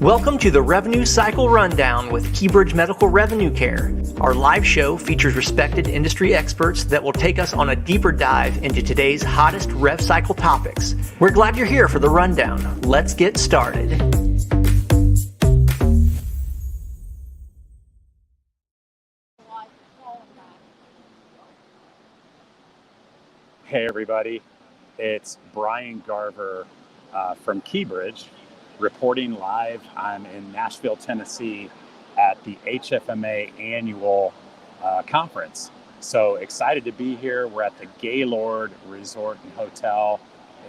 Welcome to the Revenue Cycle Rundown with Keybridge Medical Revenue Care. Our live show features respected industry experts that will take us on a deeper dive into today's hottest rev cycle topics. We're glad you're here for the rundown. Let's get started. Hey everybody, it's Brian Garver from Keybridge, reporting live. I'm in Nashville, Tennessee at the HFMA Annual Conference. So excited to be here. We're at the Gaylord Resort and Hotel.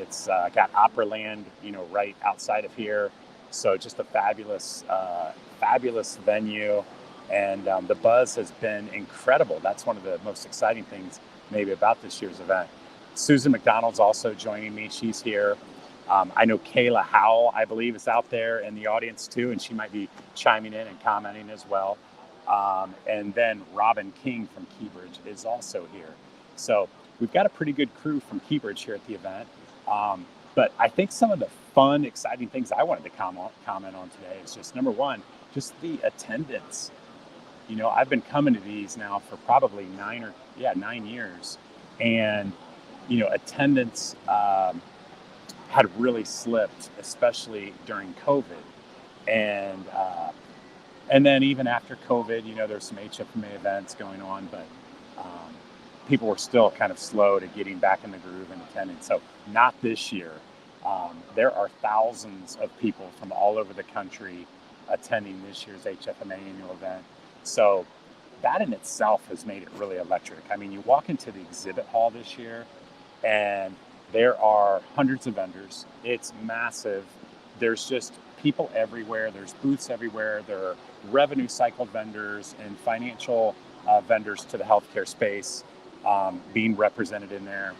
It's got Opryland, right outside of here. So just a fabulous venue. And the buzz has been incredible. That's one of the most exciting things maybe about this year's event. Susan McDonald's also joining me. She's here. I know Kayla Howell, I believe, is out there in the audience too, and she might be chiming in and commenting as well. And then Robin King from Keybridge is also here. So we've got a pretty good crew from Keybridge here at the event. But I think some of the fun, exciting things I wanted to comment on today is just, number one, just the attendance. I've been coming to these now for probably 9 years. And, attendance had really slipped, especially during COVID. And then even after COVID, there's some HFMA events going on, but people were still kind of slow to getting back in the groove and attending. So not this year. There are thousands of people from all over the country attending this year's HFMA annual event. So that in itself has made it really electric. I mean, you walk into the exhibit hall this year and there are hundreds of vendors. It's massive. There's just people everywhere. There's booths everywhere. There are revenue cycle vendors and financial vendors to the healthcare space being represented in there.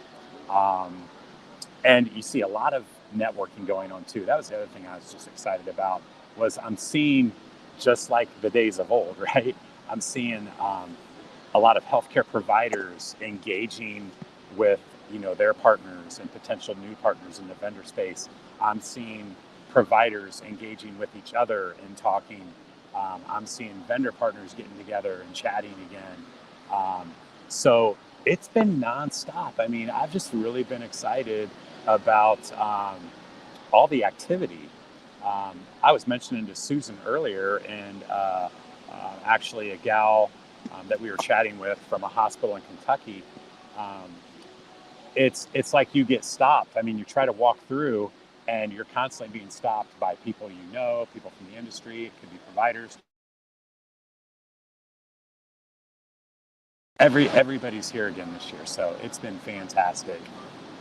And you see a lot of networking going on too. That was the other thing I was just excited about, was I'm seeing, just like the days of old, right? I'm seeing a lot of healthcare providers engaging with their partners and potential new partners in the vendor space. I'm seeing providers engaging with each other and talking. I'm seeing vendor partners getting together and chatting again. So it's been nonstop. I mean, I've just really been excited about all the activity. I was mentioning to Susan earlier, and actually a gal that we were chatting with from a hospital in Kentucky, it's like you get stopped. I mean, you try to walk through and you're constantly being stopped by people people from the industry. It could be providers. Everybody's here again this year, so it's been fantastic.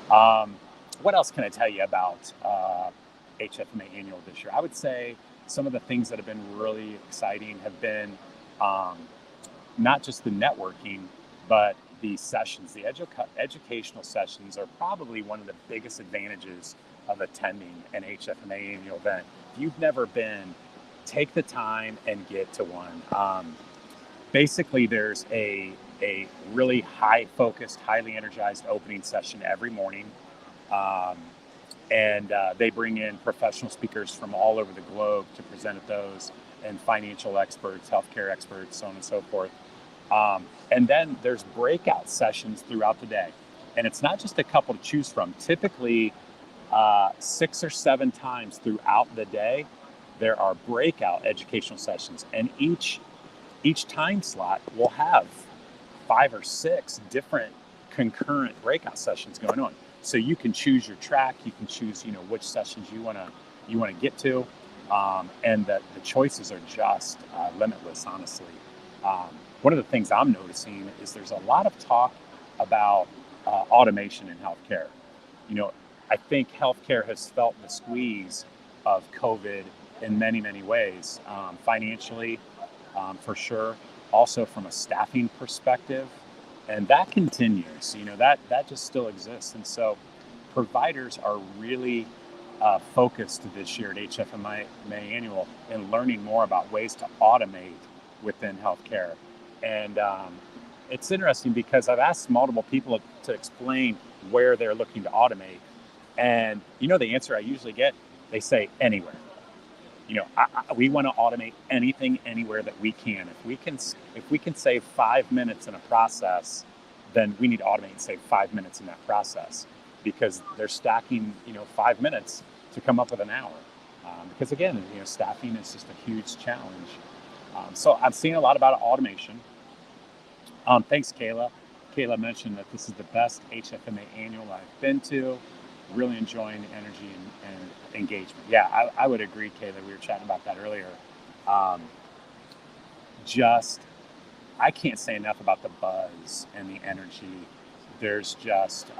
What else can I tell you about HFMA Annual this year? I would say some of the things that have been really exciting have been not just the networking, but the sessions. The educational sessions are probably one of the biggest advantages of attending an HFMA annual event. If you've never been, take the time and get to one. Basically, there's a really high-focused, highly energized opening session every morning. And they bring in professional speakers from all over the globe to present at those, and financial experts, healthcare experts, so on and so forth. And then there's breakout sessions throughout the day. And it's not just a couple to choose from. Typically, 6 or 7 times throughout the day, there are breakout educational sessions. And each time slot will have 5 or 6 different concurrent breakout sessions going on. So you can choose your track. You can choose, which sessions you want to get to. And the choices are just limitless, honestly. One of the things I'm noticing is there's a lot of talk about automation in healthcare. I think healthcare has felt the squeeze of COVID in many, many ways, financially, for sure, also from a staffing perspective. And that continues, that just still exists. And so providers are really focused this year at HFMA Annual in learning more about ways to automate within healthcare. And it's interesting because I've asked multiple people to explain where they're looking to automate. And the answer I usually get, they say anywhere. we want to automate anything, anywhere that we can. If we can save 5 minutes in a process, then we need to automate and save 5 minutes in that process, because they're stacking, 5 minutes to come up with an hour. Because again, staffing is just a huge challenge. So I'm seeing a lot about automation. Thanks, Kayla. Kayla mentioned that this is the best HFMA annual I've been to. Really enjoying the energy and engagement. Yeah, I would agree, Kayla. We were chatting about that earlier. I can't say enough about the buzz and the energy. There's just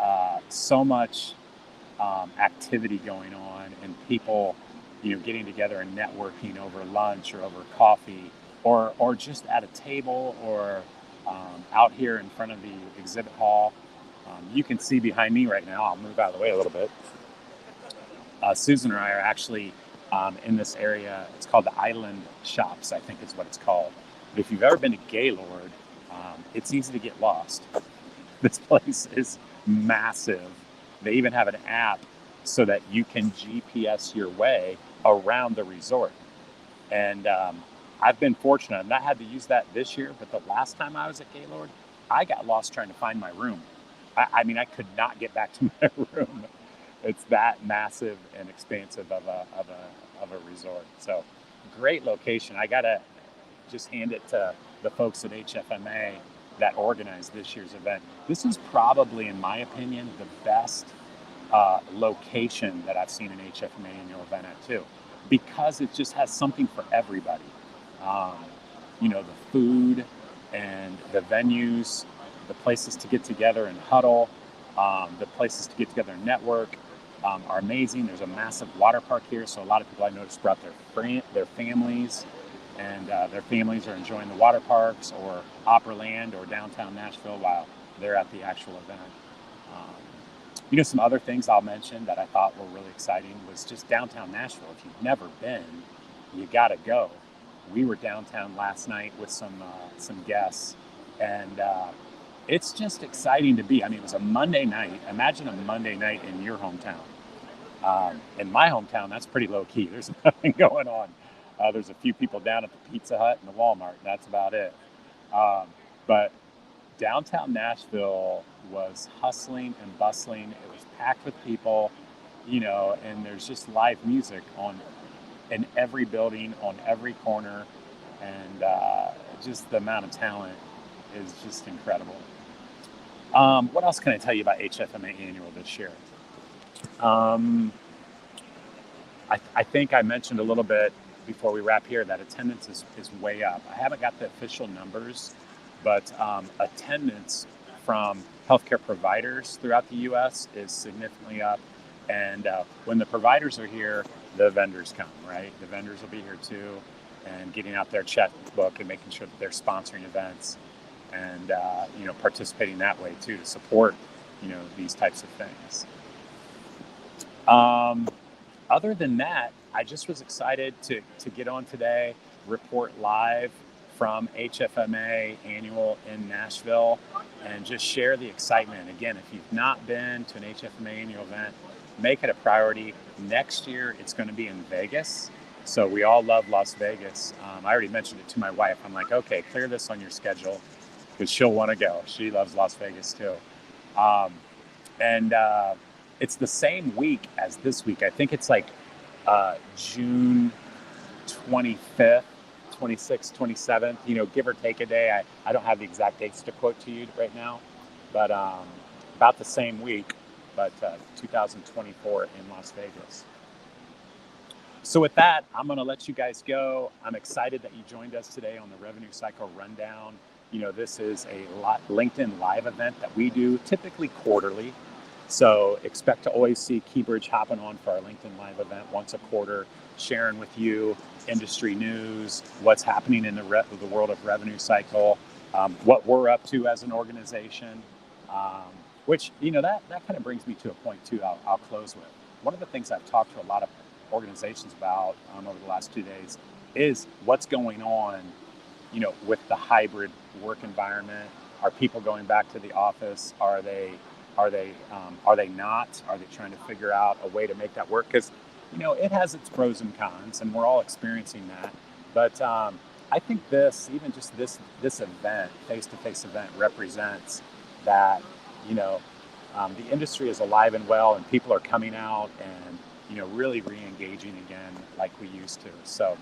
so much activity going on, and people, getting together and networking over lunch or over coffee, or just at a table, or out here in front of the exhibit hall. You can see behind me right now. I'll move out of the way a little bit. Susan and I are actually in this area. It's called the Island Shops, I think is what it's called. But if you've ever been to Gaylord, it's easy to get lost. This place is massive. They even have an app so that you can GPS your way around the resort. And I've been fortunate. I've not had to use that this year, but the last time I was at Gaylord, I got lost trying to find my room. I mean, I could not get back to my room. It's that massive and expansive of a resort. So great location. I gotta just hand it to the folks at HFMA that organized this year's event. This is probably, in my opinion, the best location that I've seen an HFMA annual event at too, because it just has something for everybody. The food and the venues, the places to get together and huddle, the places to get together and network are amazing. There's a massive water park here, so a lot of people I noticed brought their families, and their families are enjoying the water parks or Opryland or downtown Nashville while they're at the actual event. Some other things I'll mention that I thought were really exciting was just downtown Nashville. If you've never been, you gotta go. We were downtown last night with some guests, and it's just exciting to be. I mean, it was a Monday night. Imagine a Monday night in your hometown. In my hometown, that's pretty low key. There's nothing going on. There's a few people down at the Pizza Hut and the Walmart. That's about it. But downtown Nashville was hustling and bustling. It was packed with people, and there's just live music in every building, on every corner, and just the amount of talent is just incredible. What else can I tell you about HFMA Annual this year? I think I mentioned a little bit before we wrap here that attendance is way up. I haven't got the official numbers, but attendance from healthcare providers throughout the U.S. is significantly up. And when the providers are here, the vendors come, right? The vendors will be here too, and getting out their checkbook and making sure that they're sponsoring events and, participating that way too, to support, these types of things. Other than that, I just was excited to get on today, report live from HFMA Annual in Nashville, and just share the excitement. Again, if you've not been to an HFMA Annual event, make it a priority. Next year, it's going to be in Vegas. So we all love Las Vegas. I already mentioned it to my wife. I'm like, okay, clear this on your schedule, because she'll want to go. She loves Las Vegas too. It's the same week as this week. I think it's like June 25th, 26th, 27th, give or take a day. I don't have the exact dates to quote to you right now, but about the same week, but 2024 in Las Vegas. So with that, I'm going to let you guys go. I'm excited that you joined us today on the Revenue Cycle Rundown. This is a LinkedIn Live event that we do typically quarterly. So expect to always see KeyBridge hopping on for our LinkedIn Live event once a quarter, sharing with you industry news, what's happening in the world of Revenue Cycle, what we're up to as an organization, which, that kind of brings me to a point too I'll close with. One of the things I've talked to a lot of organizations about over the last 2 days is what's going on, with the hybrid work environment. Are people going back to the office? Are they not? Are they trying to figure out a way to make that work? Because it has its pros and cons, and we're all experiencing that. But I think even just this event, face-to-face event, represents that, the industry is alive and well, and people are coming out and, really re-engaging again like we used to. So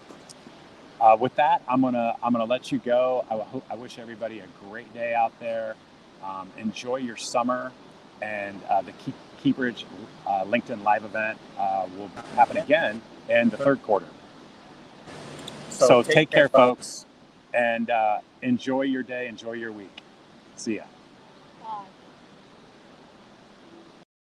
with that, I'm gonna let you go. I wish everybody a great day out there. Enjoy your summer, and the Keybridge LinkedIn Live event will happen again in the third quarter. So take care, folks, and enjoy your day, enjoy your week. See ya.